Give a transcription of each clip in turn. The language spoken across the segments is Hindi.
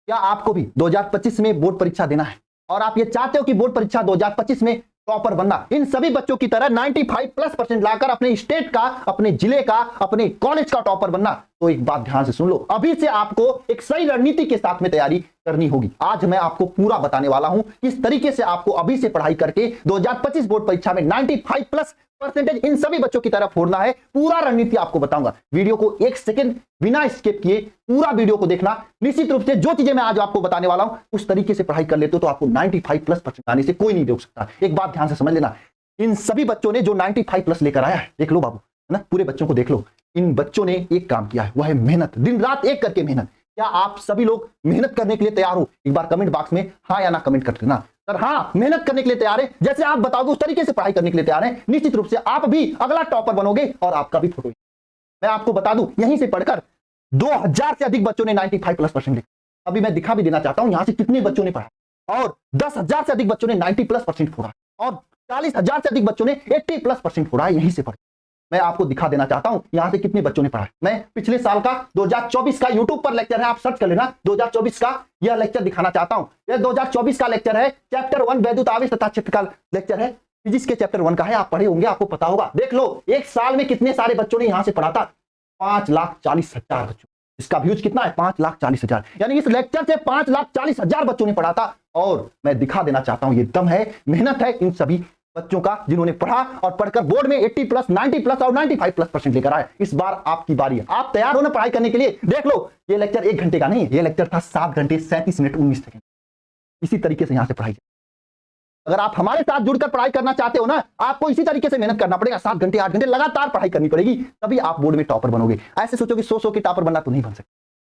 क्या आपको भी 2025 में बोर्ड परीक्षा देना है और आप ये चाहते हो कि बोर्ड परीक्षा 2025 में टॉपर बनना, इन सभी बच्चों की तरह 95+% लाकर अपने स्टेट का, अपने जिले का, अपने कॉलेज का टॉपर बनना, तो एक बात ध्यान से सुन लो, अभी से आपको एक सही रणनीति के साथ में तैयारी करनी होगी। आज मैं आपको पूरा बताने वाला हूं किस तरीके से आपको अभी से पढ़ाई करके 2025 बोर्ड परीक्षा में 95+% इन सभी बच्चों की तरफ फोड़ना है। पूरा रणनीति आपको बताऊंगा। वीडियो को एक सेकंड बिना स्किप किए पूरा वीडियो को देखना। निश्चित रूप से जो चीजें मैं आज आपको बताने वाला हूं उस तरीके से पढ़ाई कर लेते हो तो आपको 95+% आने से कोई नहीं रोक सकता। एक बात ध्यान से समझ लेना, इन सभी बच्चों ने जो 95+ लेकर आया है, देख लो बाबू, है ना, पूरे बच्चों को देख लो। इन बच्चों ने एक काम किया है, वह है मेहनत, दिन रात एक करके मेहनत। क्या आप सभी लोग मेहनत करने के लिए तैयार हो? एक बार कमेंट बॉक्स में हाँ या ना कमेंट कर देना। सर हाँ, मेहनत करने के लिए तैयार है, जैसे आप बताओगे उस तरीके से पढ़ाई करने के लिए तैयार है। निश्चित रूप से आप भी अगला टॉपर बनोगे और आपका भी फोटो। मैं आपको बता दूं, यहीं से पढ़कर 2000 से अधिक बच्चों ने 95+% लिखा। अभी मैं दिखा भी देना चाहता हूं यहां से कितने बच्चों ने पढ़ा, और 10,000 से अधिक बच्चों ने 90+% फोड़ा, और 40,000 से अधिक बच्चों ने 80+% फोड़ा है। यहीं से पढ़ा मैं आपको दिखा देना चाहता हूं यहां से कितने बच्चों ने पढ़ा है। मैं पिछले साल का 2024 का यूट्यूब पर लेक्चर है, आप सर्च कर लेना, 2024 का यह लेक्चर दिखाना चाहता हूं। यह 2024 का लेक्चर है, चैप्टर 1 वैद्युत आवेश तथा क्षेत्र का लेक्चर है, फिजिक्स के चैप्टर 1 का है। आप पढ़े होंगे, आपको पता होगा। देख लो एक साल में कितने सारे बच्चों ने यहां से पढ़ा था, 5,40,000 बच्चों। इसका व्यूज कितना है, 5,40,000, यानी इस लेक्चर से 5,40,000 बच्चों ने पढ़ा था। और मैं दिखा देना चाहता हूं, ये दम है, मेहनत है इन सभी बच्चों का जिन्होंने पढ़ा और पढ़कर बोर्ड में 80+, 90+ और 95+% लेकर आए। इस बार आपकी बारी है, आप तैयार हो ना पढ़ाई करने के लिए? देख लो ये लेक्चर 1 घंटे का नहीं है, ये लेक्चर था 7 घंटे 37 मिनट 19 सेकंड। इसी तरीके से यहां से पढ़ाई। अगर आप हमारे साथ जुड़कर पढ़ाई करना चाहते हो ना, आपको इसी तरीके से मेहनत करना पड़ेगा। 7 घंटे 8 घंटे लगातार पढ़ाई करनी पड़ेगी, तभी आप बोर्ड में टॉपर बनोगे। ऐसे सोचो कि 100 के टॉपर बनना तो नहीं बन सकते,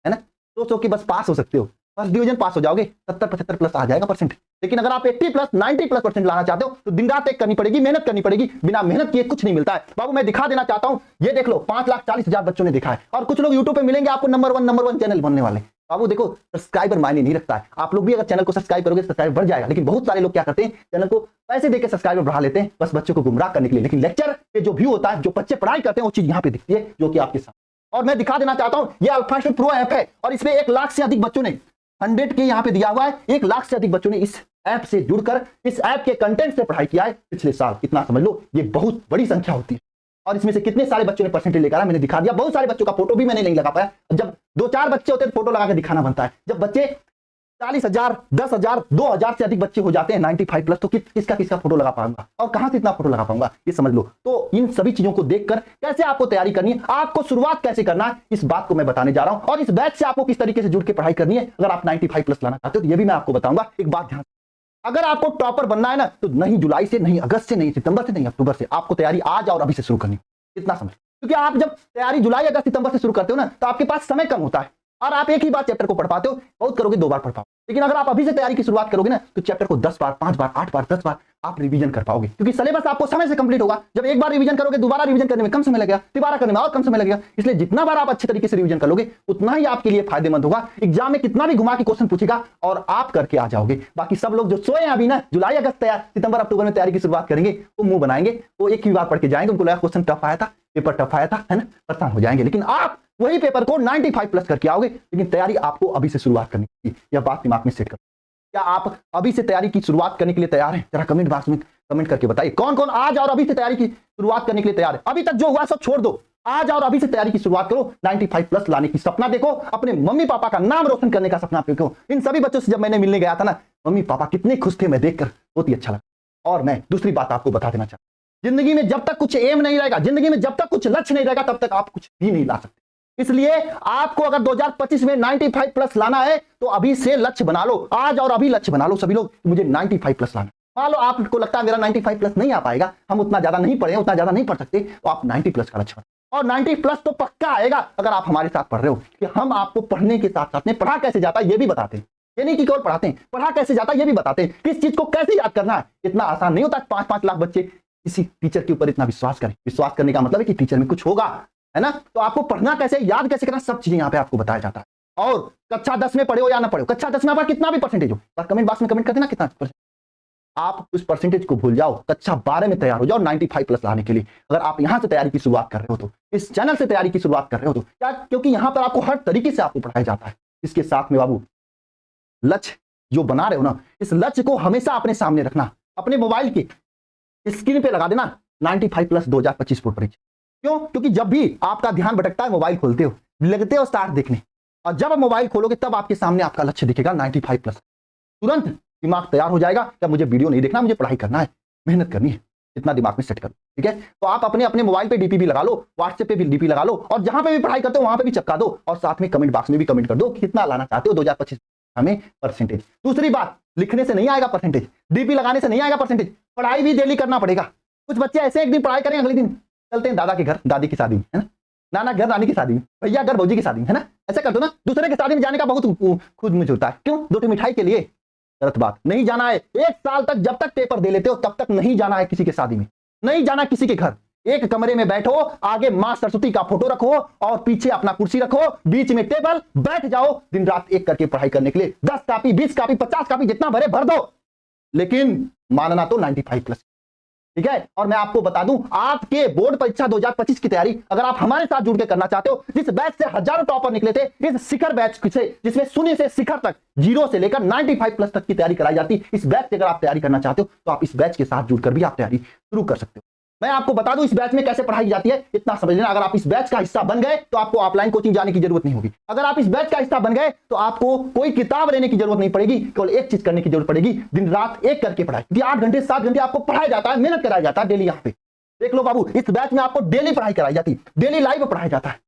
है ना। 100 के बस पास हो सकते हो, फर्स्ट डिवीजन पास हो जाओगे, 70-75+ आ जाएगा परसेंट। लेकिन अगर आप 80+, 90+% लाना चाहते हो तो दिन रात एक करनी पड़ेगी, मेहनत करनी पड़ेगी। बिना मेहनत किए कुछ नहीं मिलता है बाबू। मैं दिखा देना चाहता हूं, ये देख लो 5,40,000 बच्चों ने देखा है, और कुछ लोग यूट्यूब पे मिलेंगे आपको नंबर वन चैनल बनने वाले। बाबू देखो, सब्सक्राइबर मायने नहीं रखता है। आप लोग भी अगर चैनल को सब्सक्राइब करोगे, सब्सक्राइबर बढ़ जाएगा। लेकिन बहुत सारे लोग क्या करते हैं, चैनल को पैसे देकर सब्सक्राइबर बढ़ा लेते हैं, बस बच्चों को गुमराह करने के लिए। लेकिन लेक्चर पे जो व्यू होता है, जो बच्चे पढ़ाई करते हैं, वो चीज यहाँ पे दिखती है, जो कि आपके साथ। और मैं दिखा देना चाहता हूं, ये अल्फास्टडी प्रो ऐप है, और इसमें 1 लाख से अधिक बच्चों ने 100 के यहाँ पे दिया हुआ है, 1 लाख से अधिक बच्चों ने इस ऐप से जुड़कर इस ऐप के कंटेंट से पढ़ाई किया है पिछले साल। कितना समझ लो, ये बहुत बड़ी संख्या होती है। और इसमें से कितने सारे बच्चों ने परसेंटेज लेकर आया मैंने दिखा दिया। बहुत सारे बच्चों का फोटो भी मैंने नहीं लगा पाया। जब 2-4 बच्चे होते हैं तो फोटो लगा के दिखाना बनता है। जब बच्चे 40,000, 10,000, 2,000 से अधिक बच्चे हो जाते हैं 95+, तो किसका फोटो लगा पाऊंगा और कहां से इतना फोटो लगा पाऊंगा, ये समझ लो। तो इन सभी चीजों को देखकर कैसे आपको तैयारी करनी है, आपको शुरुआत कैसे करना है, इस बात को मैं बताने जा रहा हूं। और इस बैच से आपको किस तरीके से जुड़ के पढ़ाई करनी है, अगर आप 95+ लाना चाहते हो तो ये भी मैं आपको बताऊंगा। एक बात ध्यान, अगर आपको टॉपर बनना है ना, तो नहीं जुलाई से, नहीं अगस्त से, नहीं सितंबर से, नहीं अक्टूबर से, आपको तैयारी आज और अभी से शुरू करनी। इतना समझ, क्योंकि आप जब तैयारी जुलाई अगस्त सितंबर से शुरू करते हो ना, तो आपके पास समय कम होता है और आप एक ही बार चैप्टर को पढ़ पाते हो। बहुत करोगे 2 बार पढ़ पाओ। लेकिन अगर आप अभी से तैयारी की शुरुआत करोगे ना, तो चैप्टर को 10 बार, 5 बार, 8 बार, 10 बार आप रिवीजन कर पाओगे, क्योंकि सिलेबस आपको समय से कंप्लीट होगा। जब एक बार रिवीजन करोगे, दोबारा रिवीजन करने में कम समय लगेगा, दोबारा करने में और कम समय लगेगा। इसलिए जितना बार आप अच्छे तरीके से रिवीजन कर लोगे, उतना ही आपके लिए फायदेमंद होगा। एग्जाम में कितना भी घुमा के क्वेश्चन पूछेगा और आप करके आ जाओगे। बाकी सब लोग जो सोए अभी ना, जुलाई अगस्त तैयार, सितंबर अक्टूबर में तैयारी की शुरुआत करेंगे, वो मुंह बनाएंगे, वो एक ही बार पढ़ के जाएंगे, उनको लगा क्वेश्चन टफ आया था, पेपर टफ आया था, है ना, परेशान हो जाएंगे। लेकिन आप वही पेपर को 95+ करके आओगे। लेकिन तैयारी आपको अभी से शुरुआत करनी है, यह बात दिमाग में सेट करो। क्या आप अभी से तैयारी की शुरुआत करने के लिए तैयार हैं? जरा कमेंट बॉक्स में कमेंट करके बताइए, कौन कौन आज और अभी से तैयारी की शुरुआत करने के लिए तैयार है। अभी तक जो हुआ सब छोड़ दो, आज और अभी से तैयारी की शुरुआत करो। 95+ लाने की सपना देखो, अपने मम्मी पापा का नाम रोशन करने का सपना देखो। इन सभी बच्चों से जब मैंने मिलने गया था ना, मम्मी पापा कितने खुश थे, मैं देखकर बहुत ही अच्छा लगा। और मैं दूसरी बात आपको बता देना चाहता हूं, जिंदगी में जब तक कुछ एम नहीं रहेगा, जिंदगी में जब तक कुछ लक्ष्य नहीं रहेगा, तब तक आप कुछ भी नहीं ला सकते। इसलिए आपको अगर 2025 में 95+ लाना है, तो अभी से लक्ष्य बना लो, आज और अभी लक्ष्य बना लो सभी लोग, मुझे 95+ लाना। मान लो आपको लगता है मेरा 95+ नहीं आ पाएगा, हम उतना ज्यादा नहीं पढ़े, उतना ज्यादा नहीं पढ़ सकते, तो आप 90+ का लक्ष्य बनाओ। और 90+ तो पक्का आएगा अगर आप हमारे साथ पढ़ रहे हो, कि हम आपको पढ़ने के साथ साथ में पढ़ा कैसे जाता है ये भी बताते हैं। ये नहीं कि केवल पढ़ाते हैं, पढ़ा कैसे जाता है ये भी बताते हैं, किस चीज को कैसे याद करना है। इतना आसान नहीं होता 5-5 लाख बच्चे किसी टीचर के ऊपर इतना विश्वास करें। विश्वास करने का मतलब है कि टीचर में कुछ होगा, है ना। तो आपको पढ़ना कैसे, याद कैसे करना, सब चीजें यहाँ पे आपको बताया जाता है। और कक्षा 10 में पढ़े हो या ना पढ़े हो, कक्षा 10 में आपका कितना भी परसेंटेज हो, पर कमेंट बॉक्स में कमेंट कर देना कितना परसेंट। आप उस परसेंटेज को भूल जाओ, कक्षा 12 में तैयार हो जाओ 95+ लाने के लिए। अगर आप यहां से तैयारी की शुरुआत कर रहे हो, तो इस चैनल से तैयारी की शुरुआत कर रहे हो, तो क्या, क्योंकि यहां पर आपको हर तरीके से आपको पढ़ाया जाता है। इसके साथ में बाबू लक्ष्य जो बना रहे हो ना, इस लक्ष्य को हमेशा अपने सामने रखना, अपने मोबाइल की स्क्रीन पे लगा देना 95 प्लस 2025 बोर्ड परीक्षा। क्यों? क्योंकि जब भी आपका ध्यान भटकता है, मोबाइल खोलते हो, लगते हो स्टार्ट देखने, और जब आप मोबाइल खोलोगे तब आपके सामने आपका लक्ष्य दिखेगा 95 प्लस। तुरंत दिमाग तैयार हो जाएगा कि मुझे वीडियो नहीं देखना, मुझे पढ़ाई करना है, मेहनत करनी है, इतना दिमाग में सेट करो। ठीक है, तो आप अपने अपने मोबाइल पे डीपी भी लगा लो, व्हाट्सएप पे भी डीपी लगा लो, और जहां पे भी पढ़ाई करते हो वहां पे भी चिपका दो, और साथ में कमेंट बॉक्स में भी कमेंट कर दो कितना लाना चाहते हो 2025 हमें परसेंटेज। दूसरी बात, लिखने से नहीं आएगा परसेंटेज, डीपी लगाने से नहीं आएगा परसेंटेज, पढ़ाई भी डेली करना पड़ेगा। कुछ बच्चे ऐसे एक दिन पढ़ाई करें, अगले दिन चलते हैं दादा के घर दादी की शादी में, है ना, नाना घर नानी की शादी में, भैया घर भौजी की शादी में, है ना, ऐसा कर दो ना। दूसरे की शादी में जाने का बहुत खुद मुझे होता है, क्यों? 2 मिठाई के लिए। गलत बात, नहीं जाना है। 1 साल तक जब तक पेपर दे लेते हो तब तक नहीं जाना है किसी के शादी में, नहीं जाना किसी के घर। एक कमरे में बैठो, आगे मां सरस्वती का फोटो रखो और पीछे अपना कुर्सी रखो, बीच में टेबल, बैठ जाओ, दिन रात एक करके पढ़ाई करने के लिए 10 कॉपी 20 कॉपी 50 कॉपी जितना भरे भर दो, लेकिन मानना तो 95 प्लस। ठीक है, और मैं आपको बता दूं, आपके बोर्ड परीक्षा 2025 की तैयारी अगर आप हमारे साथ जुड़ के करना चाहते हो, जिस बैच से हजारों टॉपर निकले थे, इस शिखर बैच से, जिसमें शून्य से शिखर तक, 0 से लेकर 95 प्लस तक की तैयारी कराई जाती, इस बैच से अगर आप तैयारी करना चाहते हो तो आप इस बैच के साथ जुड़कर भी आप तैयारी शुरू कर सकते हो। मैं आपको बता दूं इस बैच में कैसे पढ़ाई जाती है, इतना समझ लेना। अगर आप इस बैच का हिस्सा बन गए तो आपको ऑफलाइन कोचिंग जाने की जरूरत नहीं होगी। अगर आप इस बैच का हिस्सा बन गए तो आपको कोई किताब लेने की जरूरत नहीं पड़ेगी, केवल एक चीज करने की जरूरत पड़ेगी, दिन रात एक करके पढ़ाई। क्योंकि 8 घंटे 7 घंटे आपको पढ़ाया जाता है, मेहनत कराया जाता है डेली। यहाँ पे देख लो बाबू, इस बैच में आपको डेली पढ़ाई कराई जाती है, डेली लाइव पढ़ाया जाता है,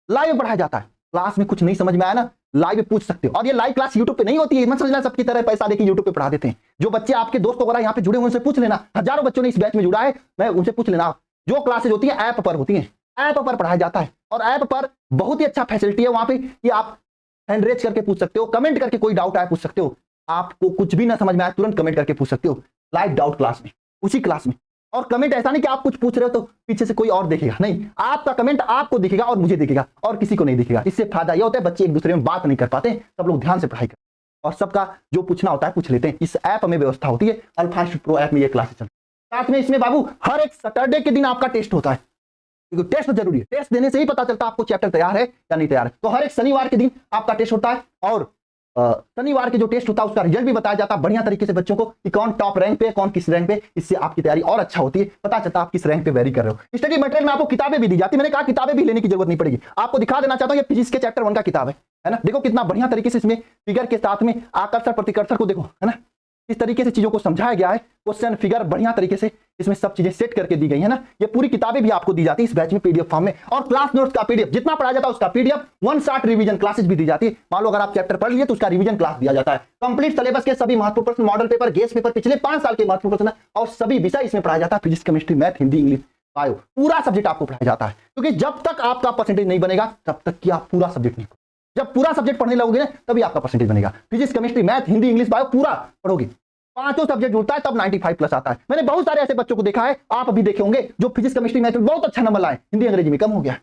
लाइव पढ़ाया जाता है। क्लास में कुछ नहीं समझ में आया ना, लाइव पूछ सकते हो। और ये लाइव क्लास यूट्यूब पे नहीं होती है, मत समझना सबकी तरह पैसा देके यूट्यूब पे पढ़ा देते हैं। जो बच्चे आपके दोस्त वगैरह यहाँ पे जुड़े हैं उनसे पूछ लेना, हजारों बच्चों ने इस बैच में जुड़ा है, मैं उनसे पूछ लेना। जो क्लासेज होती है ऐप पर होती है, ऐप पर पढ़ाया जाता है, और ऐप पर बहुत ही अच्छा फैसिलिटी है वहां पे कि आप हैंड रेज करके पूछ सकते हो, कमेंट करके कोई डाउट आए पूछ सकते हो। आपको कुछ भी ना समझ में आए तुरंत कमेंट करके पूछ सकते हो, लाइव डाउट क्लास में, उसी क्लास में। और कमेंट ऐसा नहीं कि आप कुछ पूछ रहे हो तो पीछे से कोई और देखेगा, नहीं, आपका कमेंट आपको दिखेगा और मुझे दिखेगा और किसी को नहीं दिखेगा। इससे फायदा यह होता है बच्चे एक दूसरे में बात नहीं कर पाते, सब लोग ध्यान से पढ़ाई करते और सबका जो पूछना होता है पूछ लेते हैं। इस ऐप में व्यवस्था होती है, अल्फा इंस्टीट्यूट प्रो ऐप में ये क्लासेस चलती है। साथ में इसमें बाबू हर एक सैटरडे के दिन आपका टेस्ट होता है, क्योंकि टेस्ट जरूरी है, टेस्ट देने से ही पता चलता है आपको चैप्टर तैयार है या नहीं तैयार है। तो हर एक शनिवार के दिन आपका टेस्ट होता है, और शनिवार के जो टेस्ट होता है उसका रिजल्ट भी बताया जाता है बढ़िया तरीके से बच्चों को कि कौन टॉप रैंक पे, कौन किस रैंक पे। इससे आपकी तैयारी और अच्छा होती है, पता चलता है आप किस रैंक पे वेरी कर रहे हो। स्टडी मटेरियल में आपको किताबें भी दी जाती है, मैंने कहा किताबें भी लेने की जरूरत नहीं पड़ेगी। आपको दिखा देना चाहता हूं, ये फिजिक्स के चैप्टर 1 का किताब है ना, देखो कितना बढ़िया तरीके से इसमें फिगर के साथ में आकर्षण प्रतिकर्षण को देखो, है ना, इस तरीके से चीजों को समझाया गया है। क्वेश्चन फिगर बढ़िया तरीके से इसमें सब चीजें सेट करके दी गई है ना। ये पूरी किताबें भी आपको दी जाती है इस बैच में पीडीएफ फॉर्म में, और क्लास नोट्स का पीडीएफ जितना पढ़ाया जाता है उसका पीडीएफ, 1 शॉट रिवीजन क्लासेस भी दी जाती है। मान लो अगर आप चैप्टर पढ़ लिए तो उसका रिवीजन क्लास दिया जाता है। कंप्लीट सिलेबस के सभी महत्वपूर्ण प्रश्न, मॉडल पेपर, गेस पेपर, पिछले 5 साल के महत्वपूर्ण प्रश्न और सभी विषय इसमें पढ़ाया जाता है। Physics, chemistry, math, Hindi, English, bio, पूरा सब्जेक्ट आपको पढ़ाया जाता है। क्योंकि जब तक आपका परसेंटेज नहीं बनेगा तब तक कि आप पूरा सब्जेक्ट नहीं पढ़ोगे। जब पूरा सब्जेक्ट पढ़ने लगोगे ना तभी आपका परसेंटेज बनेगा। Physics, chemistry, math, Hindi, English, bio पूरा पढ़ोगे, 5 सब्जेक्ट जुड़ता है तब 95 प्लस आता है। मैंने बहुत सारे ऐसे बच्चों को देखा है, आप अभी देखे होंगे, जो फिजिक्स, केमिस्ट्री, मैथ में बहुत अच्छा नंबर लाए, हिंदी अंग्रेजी में कम हो गया,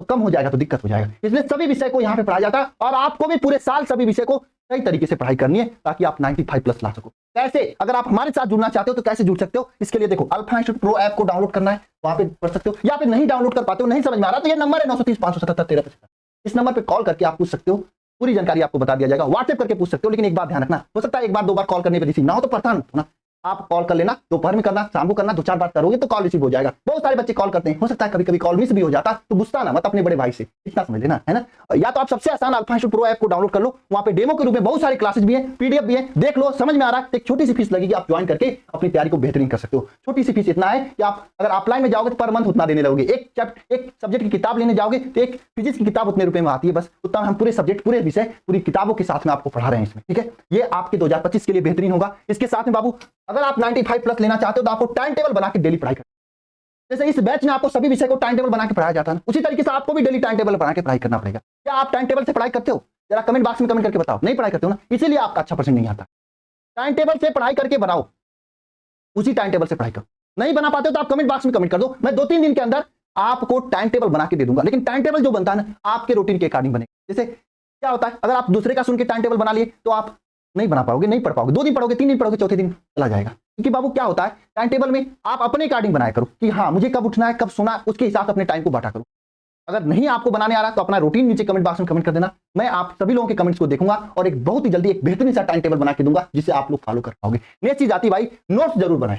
तो कम हो जाएगा तो दिक्कत हो जाएगा। इसलिए सभी विषय को यहाँ पे पढ़ाया जाता है, और आपको भी पूरे साल सभी विषय को सही तरीके से पढ़ाई करनी है ताकि आप 95 प्लस ला सको। कैसे? अगर आप हमारे साथ जुड़ना चाहते हो तो कैसे जुड़ सकते हो? इसके लिए देखो, अल्फा इंस्टीट्यूट प्रो ऐप को डाउनलोड करना है, वहां पे पढ़ सकते हो, या फिर नहीं डाउनलोड कर पाते हो, नहीं समझ में आ रहा तो ये नंबर है 930 577 1375, इस नंबर पे कॉल करके आप पूछ सकते हो, पूरी जानकारी आपको बता दिया जाएगा। व्हाट्सएप करके पूछ सकते हो, लेकिन एक बात ध्यान रखना, हो सकता है 1 बार 2 बार कॉल करने पर रिसीव ना हो तो परेशान हो ना, आप कॉल कर लेना, दोपहर में करना, शाम को करना, 2-4 बार करोगे तो कॉल रिसीव हो जाएगा। बहुत सारे बच्चे कॉल करते हैं, हो सकता है कभी कभी कॉल मिस भी हो जाता, तो गुस्सा ना मत अपने बड़े भाई से, इतना समझ लेना, है ना। या तो आप सबसे आसान अल्फा इंस्टीट्यूट प्रो ऐप को डाउनलोड कर लो, वहां पे डेमो के रूप में बहुत सारे क्लासेस भी हैं, पीडीएफ भी है, देख लो, समझ में आ रहा है, एक छोटी सी फीस लगेगी, आप ज्वाइन करके अपनी तैयारी को बेहतरीन कर सकते हो। छोटी सी फीस इतना है कि आप अगर ऑफलाइन में जाओगे तो पर मंथ उतना देने लगोगे, एक सब्जेक्ट की किताब लेने जाओगे तो एक फिजिक्स की किताब उतने रुपए में आती है, बस उतना हम पूरे सब्जेक्ट, पूरे विषय, पूरी किताबों के साथ में आपको पढ़ा रहे हैं इसमें, ठीक है। ये आपके 2025 के लिए बेहतरीन होगा। इसके साथ में बाबू अगर आप 95 प्लस लेना चाहते हो तो आपको टाइम टेबल बना के डेली पढ़ाई करना। जैसे इस बैच में आपको सभी विषय को टाइम टेबल बना के पढ़ाया जाता है, उसी तरीके से आपको भी डेली टाइम टेबल बना के पढ़ाई करना पड़ेगा। क्या आप टाइम टेबल से पढ़ाई करते हो? जरा कमेंट बॉक्स में कमेंट करके बताओ। नहीं पढ़ाई करते हो ना, इसीलिए आपका अच्छा परसेंट नहीं आता। टाइम टेबल से पढ़ाई करके बनाओ, उसी टाइम टेबल से पढ़ाई करो। नहीं बना पाते हो तो आप कमेंट बॉक्स में कमेंट कर दो, मैं 2-3 दिन के अंदर आपको टाइम टेबल बना के दे दूंगा। लेकिन टाइम टेबल जो बनता है ना, आपके रूटीन के अकॉर्डिंग बनेगा। जैसे क्या होता है, अगर आप दूसरे का सुन के टाइम टेबल बना लिए तो आप नहीं बना पाओगे, नहीं पढ़ पाओगे, 2 दिन पढ़ोगे, 3 दिन पढ़ोगे, चौथे दिन चला जाएगा। क्योंकि बाबू क्या होता है, टाइम टेबल में आप अपने अकॉर्डिंग बनाया करो कि हाँ मुझे कब उठना है, कब सोना है, उसके हिसाब से अपने टाइम को बांटा करो। अगर नहीं आपको बनाने आ रहा तो अपना रूटीन नीचे कमेंट बॉक्स में कमेंट कर देना, मैं आप सभी लोगों के कमेंट्स को देखूंगा और एक बहुत ही जल्दी एक बेहतरीन सा टाइम टेबल बना के दूंगा जिसे आप लोग फॉलो कर पाओगे। नेक्स्ट चीज आती है भाई, नोट्स जरूर बनाएं,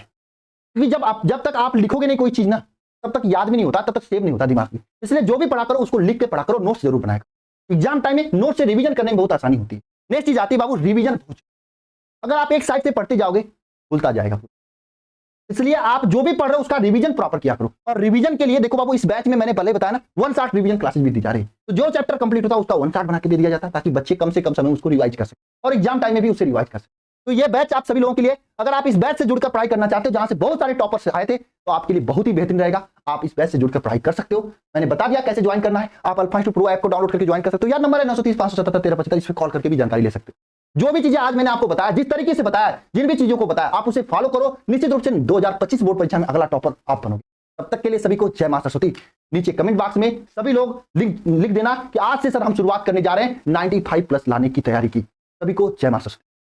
क्योंकि जब तक आप लिखोगे नहीं कोई चीज ना, तब तक याद भी नहीं होता, तब तक सेव नहीं होता दिमाग में। इसलिए जो भी पढ़ा करो उसको लिख के पढ़ा करो, नोट्स जरूर बनाया करो। एग्जाम टाइम में नोट से रिवीजन करने में बहुत आसानी होती है। नेक्स्ट चीज आती है बाबू रिवीजन। अगर आप एक साइड से पढ़ते जाओगे भूलता जाएगा, इसलिए आप जो भी पढ़ रहे हो उसका रिवीजन प्रॉपर किया करो। और रिवीजन के लिए देखो बाबू, इस बैच में मैंने पहले बताया ना 1 शॉट रिवीजन क्लासेस भी दी जा रही है। तो जो चैप्टर कंप्लीट होता है उसका 1 शॉट बना के दे दिया जाता है, ताकि बच्चे कम से कम समय उसको रिवाइज कर सके और एग्जाम टाइम में भी उसे रिवाइज कर सके। तो ये बैच आप सभी लोगों के लिए, अगर आप इस बैच से जुड़कर पढ़ाई करना चाहते हो जहां से बहुत सारे टॉपर्स आए थे, तो आपके लिए बहुत ही बेहतरीन रहेगा। आप इस बैच से जुड़कर पढ़ाई कर सकते हो। मैंने बता दिया कैसे ज्वाइन करना है। आप अल्फा इंस्टीट्यूट प्रो ऐप को डाउनलोड करके ज्वाइन कर सकते हो। यार नंबर है 930 577 1375, इस पर कॉल करके भी जानकारी ले सकते हो। जो भी चीजें आज मैंने आपको बताया, जिस तरीके से बताया, जिन भी चीजों को बताया, आप उसे फॉलो करो। निश्चित रूप से 2025 बोर्ड परीक्षा में अगला टॉपर आप बनोगे। तब तक के लिए सभी को जय माता सरस्वती। नीचे कमेंट बॉक्स में सभी लोग लिख देना कि आज से सर हम शुरुआत करने जा रहे हैं 95 प्लस लाने की तैयारी की। सभी को जय माता सरस्वती।